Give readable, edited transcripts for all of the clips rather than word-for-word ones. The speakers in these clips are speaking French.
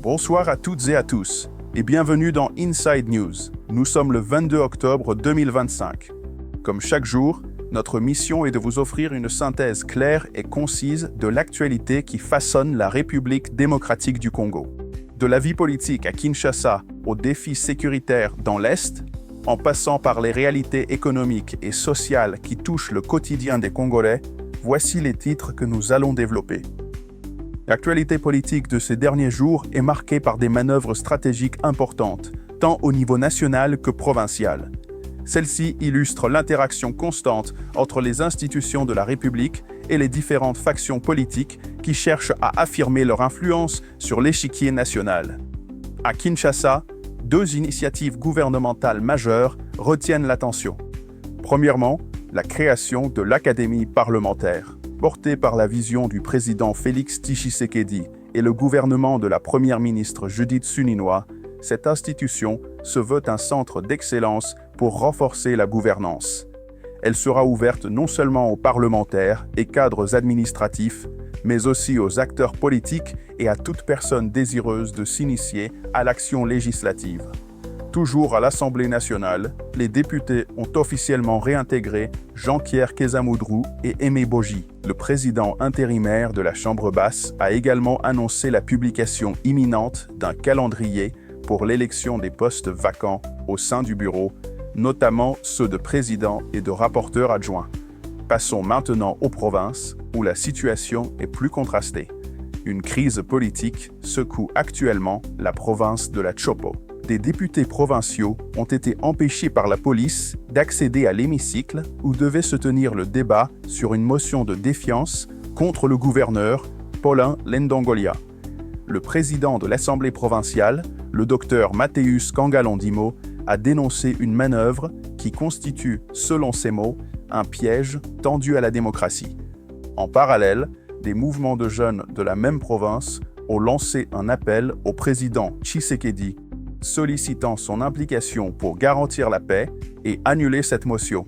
Bonsoir à toutes et à tous, et bienvenue dans Inside News. Nous sommes le 22 octobre 2025. Comme chaque jour, notre mission est de vous offrir une synthèse claire et concise de l'actualité qui façonne la République démocratique du Congo. De la vie politique à Kinshasa aux défis sécuritaires dans l'Est, en passant par les réalités économiques et sociales qui touchent le quotidien des Congolais, voici les titres que nous allons développer. L'actualité politique de ces derniers jours est marquée par des manœuvres stratégiques importantes, tant au niveau national que provincial. Celles-ci illustrent l'interaction constante entre les institutions de la République et les différentes factions politiques qui cherchent à affirmer leur influence sur l'échiquier national. À Kinshasa, deux initiatives gouvernementales majeures retiennent l'attention. Premièrement, la création de l'Académie parlementaire. Portée par la vision du président Félix Tshisekedi et le gouvernement de la première ministre Judith Suminwa, cette institution se veut un centre d'excellence pour renforcer la gouvernance. Elle sera ouverte non seulement aux parlementaires et cadres administratifs, mais aussi aux acteurs politiques et à toute personne désireuse de s'initier à l'action législative. Toujours à l'Assemblée nationale, les députés ont officiellement réintégré Jean-Pierre Kezamoudrou et Aimé Boji. Le président intérimaire de la Chambre basse a également annoncé la publication imminente d'un calendrier pour l'élection des postes vacants au sein du bureau, notamment ceux de président et de rapporteur adjoint. Passons maintenant aux provinces, où la situation est plus contrastée. Une crise politique secoue actuellement la province de la Chopo. Des députés provinciaux ont été empêchés par la police d'accéder à l'hémicycle où devait se tenir le débat sur une motion de défiance contre le gouverneur Paulin Lendongolia. Le président de l'Assemblée provinciale, le docteur Mathéus Kangalondimo, a dénoncé une manœuvre qui constitue, selon ses mots, un piège tendu à la démocratie. En parallèle, des mouvements de jeunes de la même province ont lancé un appel au président Tshisekedi sollicitant son implication pour garantir la paix et annuler cette motion.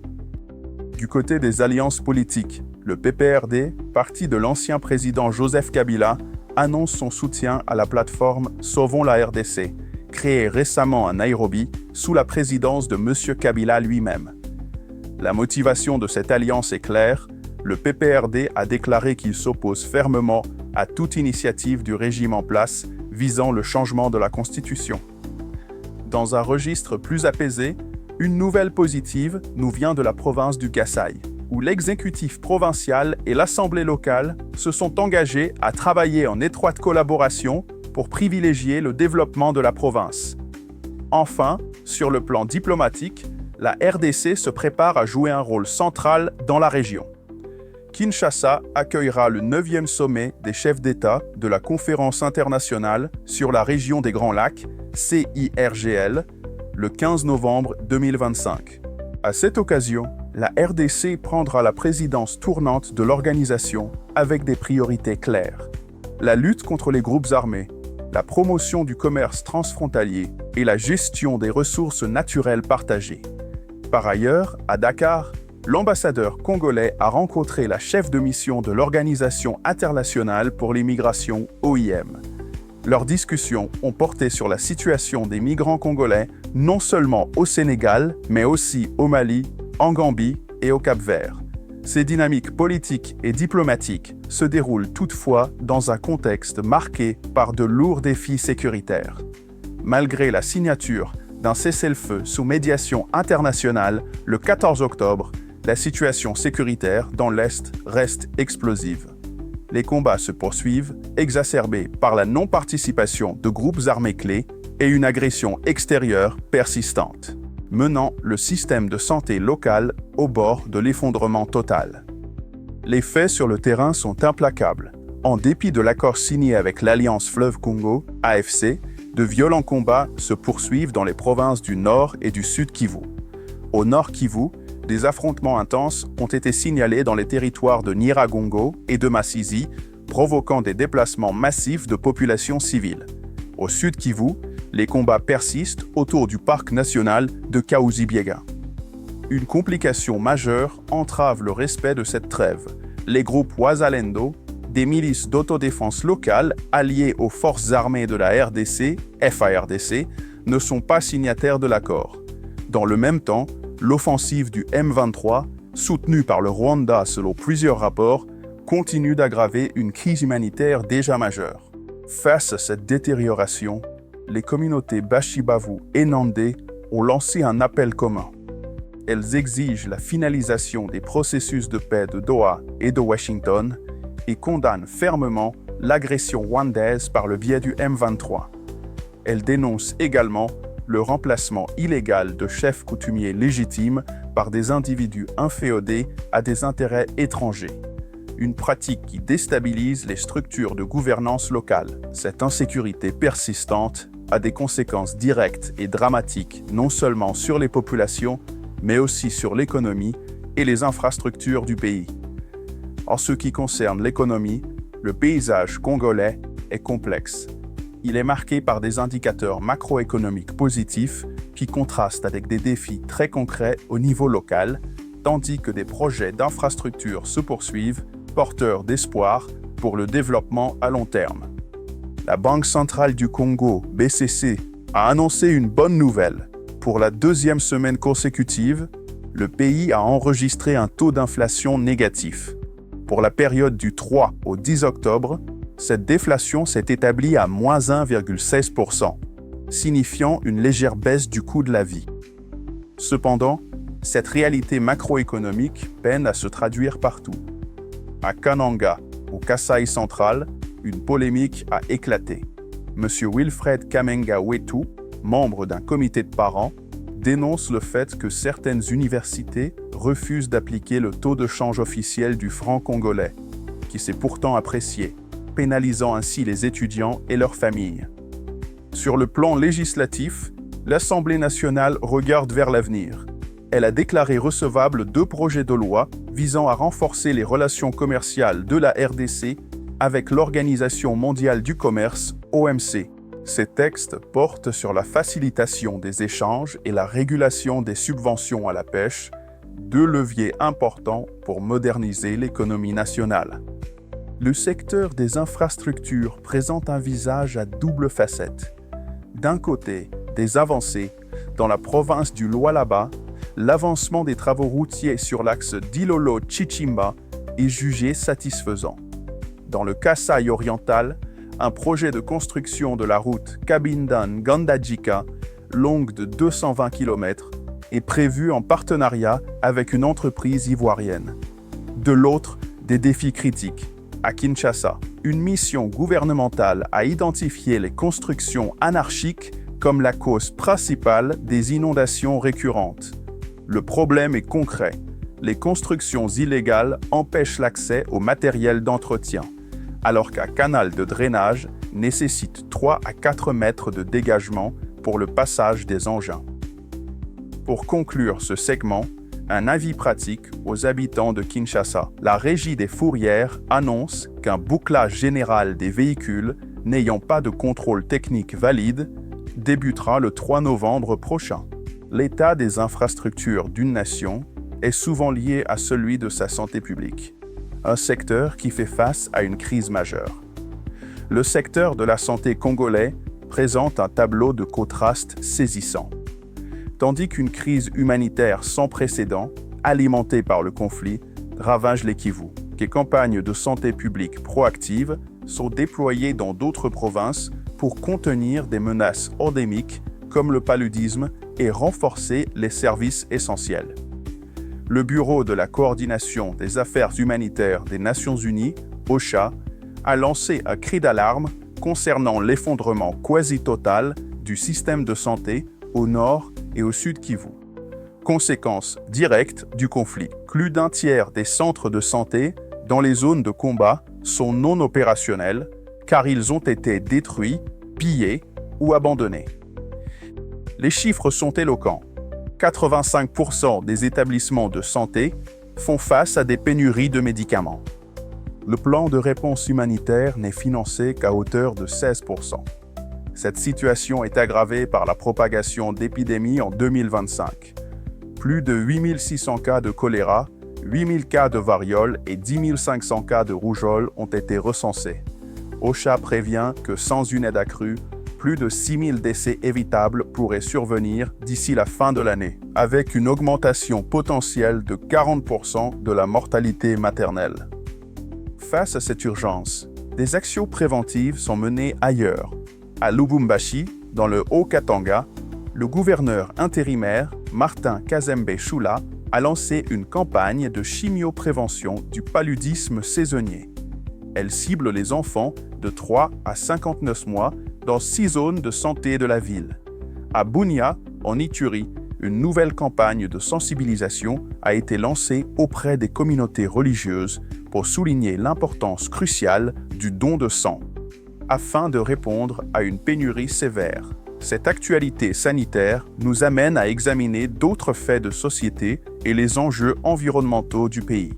Du côté des alliances politiques, le PPRD, parti de l'ancien président Joseph Kabila, annonce son soutien à la plateforme Sauvons la RDC, créée récemment à Nairobi sous la présidence de M. Kabila lui-même. La motivation de cette alliance est claire, le PPRD a déclaré qu'il s'oppose fermement à toute initiative du régime en place visant le changement de la Constitution. Dans un registre plus apaisé, une nouvelle positive nous vient de la province du Kasaï, où l'exécutif provincial et l'assemblée locale se sont engagés à travailler en étroite collaboration pour privilégier le développement de la province. Enfin, sur le plan diplomatique, la RDC se prépare à jouer un rôle central dans la région. Kinshasa accueillera le 9e sommet des chefs d'État de la Conférence internationale sur la région des Grands Lacs, CIRGL, le 15 novembre 2025. À cette occasion, la RDC prendra la présidence tournante de l'organisation avec des priorités claires. La lutte contre les groupes armés, la promotion du commerce transfrontalier et la gestion des ressources naturelles partagées. Par ailleurs, à Dakar, l'ambassadeur congolais a rencontré la chef de mission de l'Organisation internationale pour les migrations, OIM. Leurs discussions ont porté sur la situation des migrants congolais, non seulement au Sénégal, mais aussi au Mali, en Gambie et au Cap-Vert. Ces dynamiques politiques et diplomatiques se déroulent toutefois dans un contexte marqué par de lourds défis sécuritaires. Malgré la signature d'un cessez-le-feu sous médiation internationale le 14 octobre, la situation sécuritaire dans l'Est reste explosive. Les combats se poursuivent, exacerbés par la non-participation de groupes armés clés et une agression extérieure persistante, menant le système de santé local au bord de l'effondrement total. Les faits sur le terrain sont implacables. En dépit de l'accord signé avec l'Alliance Fleuve Congo, AFC, de violents combats se poursuivent dans les provinces du Nord et du Sud Kivu. Au Nord Kivu, des affrontements intenses ont été signalés dans les territoires de Nyiragongo et de Masisi, provoquant des déplacements massifs de populations civiles. Au Sud Kivu, les combats persistent autour du parc national de Kahuzi-Biega. Une complication majeure entrave le respect de cette trêve. Les groupes Wazalendo, des milices d'autodéfense locales alliées aux forces armées de la RDC, FARDC, ne sont pas signataires de l'accord. Dans le même temps, l'offensive du M23, soutenue par le Rwanda selon plusieurs rapports, continue d'aggraver une crise humanitaire déjà majeure. Face à cette détérioration, les communautés Bashibavu et Nandé ont lancé un appel commun. Elles exigent la finalisation des processus de paix de Doha et de Washington et condamnent fermement l'agression rwandaise par le biais du M23. Elles dénoncent également le remplacement illégal de chefs coutumiers légitimes par des individus inféodés à des intérêts étrangers. Une pratique qui déstabilise les structures de gouvernance locale. Cette insécurité persistante a des conséquences directes et dramatiques non seulement sur les populations, mais aussi sur l'économie et les infrastructures du pays. En ce qui concerne l'économie, le paysage congolais est complexe. Il est marqué par des indicateurs macroéconomiques positifs qui contrastent avec des défis très concrets au niveau local, tandis que des projets d'infrastructures se poursuivent, porteurs d'espoir pour le développement à long terme. La Banque centrale du Congo, BCC, a annoncé une bonne nouvelle. Pour la deuxième semaine consécutive, le pays a enregistré un taux d'inflation négatif. Pour la période du 3 au 10 octobre, cette déflation s'est établie à moins 1,16%, signifiant une légère baisse du coût de la vie. Cependant, cette réalité macroéconomique peine à se traduire partout. À Kananga, au Kasaï central, une polémique a éclaté. M. Wilfred Kamenga Wetu, membre d'un comité de parents, dénonce le fait que certaines universités refusent d'appliquer le taux de change officiel du franc congolais, qui s'est pourtant apprécié, pénalisant ainsi les étudiants et leurs familles. Sur le plan législatif, l'Assemblée nationale regarde vers l'avenir. Elle a déclaré recevables 2 projets de loi visant à renforcer les relations commerciales de la RDC avec l'Organisation mondiale du commerce, OMC. Ces textes portent sur la facilitation des échanges et la régulation des subventions à la pêche, 2 leviers importants pour moderniser l'économie nationale. Le secteur des infrastructures présente un visage à double facette. D'un côté, des avancées. Dans la province du Lualaba, l'avancement des travaux routiers sur l'axe Dilolo-Chichimba est jugé satisfaisant. Dans le Kasaï oriental, un projet de construction de la route Kabindan-Gandajika, longue de 220 km, est prévu en partenariat avec une entreprise ivoirienne. De l'autre, des défis critiques. À Kinshasa, une mission gouvernementale a identifié les constructions anarchiques comme la cause principale des inondations récurrentes. Le problème est concret. Les constructions illégales empêchent l'accès au matériel d'entretien, alors qu'un canal de drainage nécessite 3 à 4 mètres de dégagement pour le passage des engins. Pour conclure ce segment, un avis pratique aux habitants de Kinshasa. La Régie des fourrières annonce qu'un bouclage général des véhicules n'ayant pas de contrôle technique valide débutera le 3 novembre prochain. L'état des infrastructures d'une nation est souvent lié à celui de sa santé publique, un secteur qui fait face à une crise majeure. Le secteur de la santé congolais présente un tableau de contraste saisissant. Tandis qu'une crise humanitaire sans précédent, alimentée par le conflit, ravage les Kivu. Des campagnes de santé publique proactives sont déployées dans d'autres provinces pour contenir des menaces endémiques comme le paludisme et renforcer les services essentiels. Le Bureau de la coordination des affaires humanitaires des Nations Unies, OCHA, a lancé un cri d'alarme concernant l'effondrement quasi-total du système de santé au nord et au sud Kivu. Conséquence directe du conflit. Plus d'un tiers des centres de santé dans les zones de combat sont non opérationnels car ils ont été détruits, pillés ou abandonnés. Les chiffres sont éloquents. 85% des établissements de santé font face à des pénuries de médicaments. Le plan de réponse humanitaire n'est financé qu'à hauteur de 16%. Cette situation est aggravée par la propagation d'épidémies en 2025. Plus de 8600 cas de choléra, 8000 cas de variole et 10 500 cas de rougeole ont été recensés. OCHA prévient que sans une aide accrue, plus de 6000 décès évitables pourraient survenir d'ici la fin de l'année, avec une augmentation potentielle de 40% de la mortalité maternelle. Face à cette urgence, des actions préventives sont menées ailleurs. À Lubumbashi, dans le Haut-Katanga, le gouverneur intérimaire, Martin Kazembe Chula, a lancé une campagne de chimioprévention du paludisme saisonnier. Elle cible les enfants de 3 à 59 mois dans 6 zones de santé de la ville. À Bunia, en Ituri, une nouvelle campagne de sensibilisation a été lancée auprès des communautés religieuses pour souligner l'importance cruciale du don de sang, afin de répondre à une pénurie sévère. Cette actualité sanitaire nous amène à examiner d'autres faits de société et les enjeux environnementaux du pays.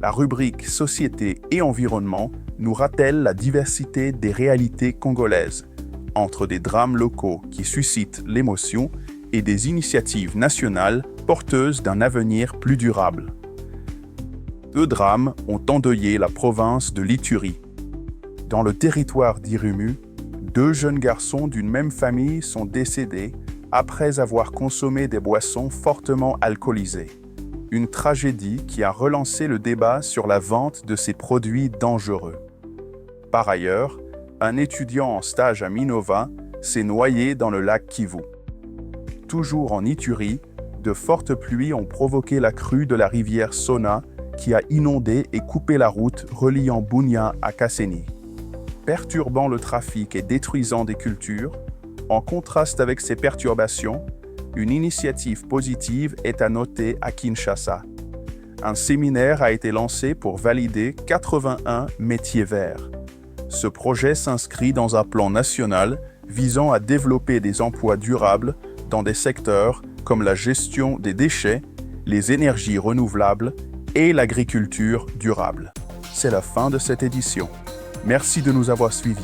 La rubrique Société et environnement nous rappelle la diversité des réalités congolaises, entre des drames locaux qui suscitent l'émotion et des initiatives nationales porteuses d'un avenir plus durable. 2 drames ont endeuillé la province de l'Ituri. Dans le territoire d'Irumu, 2 jeunes garçons d'une même famille sont décédés après avoir consommé des boissons fortement alcoolisées. Une tragédie qui a relancé le débat sur la vente de ces produits dangereux. Par ailleurs, un étudiant en stage à Minova s'est noyé dans le lac Kivu. Toujours en Ituri, de fortes pluies ont provoqué la crue de la rivière Sona qui a inondé et coupé la route reliant Bunia à Kasseni. Perturbant le trafic et détruisant des cultures, en contraste avec ces perturbations, une initiative positive est à noter à Kinshasa. Un séminaire a été lancé pour valider 81 métiers verts. Ce projet s'inscrit dans un plan national visant à développer des emplois durables dans des secteurs comme la gestion des déchets, les énergies renouvelables et l'agriculture durable. C'est la fin de cette édition. Merci de nous avoir suivis.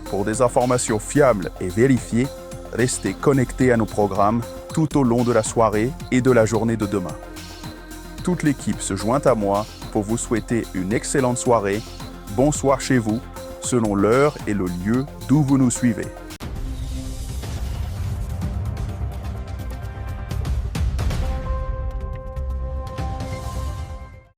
Pour des informations fiables et vérifiées, restez connectés à nos programmes tout au long de la soirée et de la journée de demain. Toute l'équipe se joint à moi pour vous souhaiter une excellente soirée. Bonsoir chez vous, selon l'heure et le lieu d'où vous nous suivez.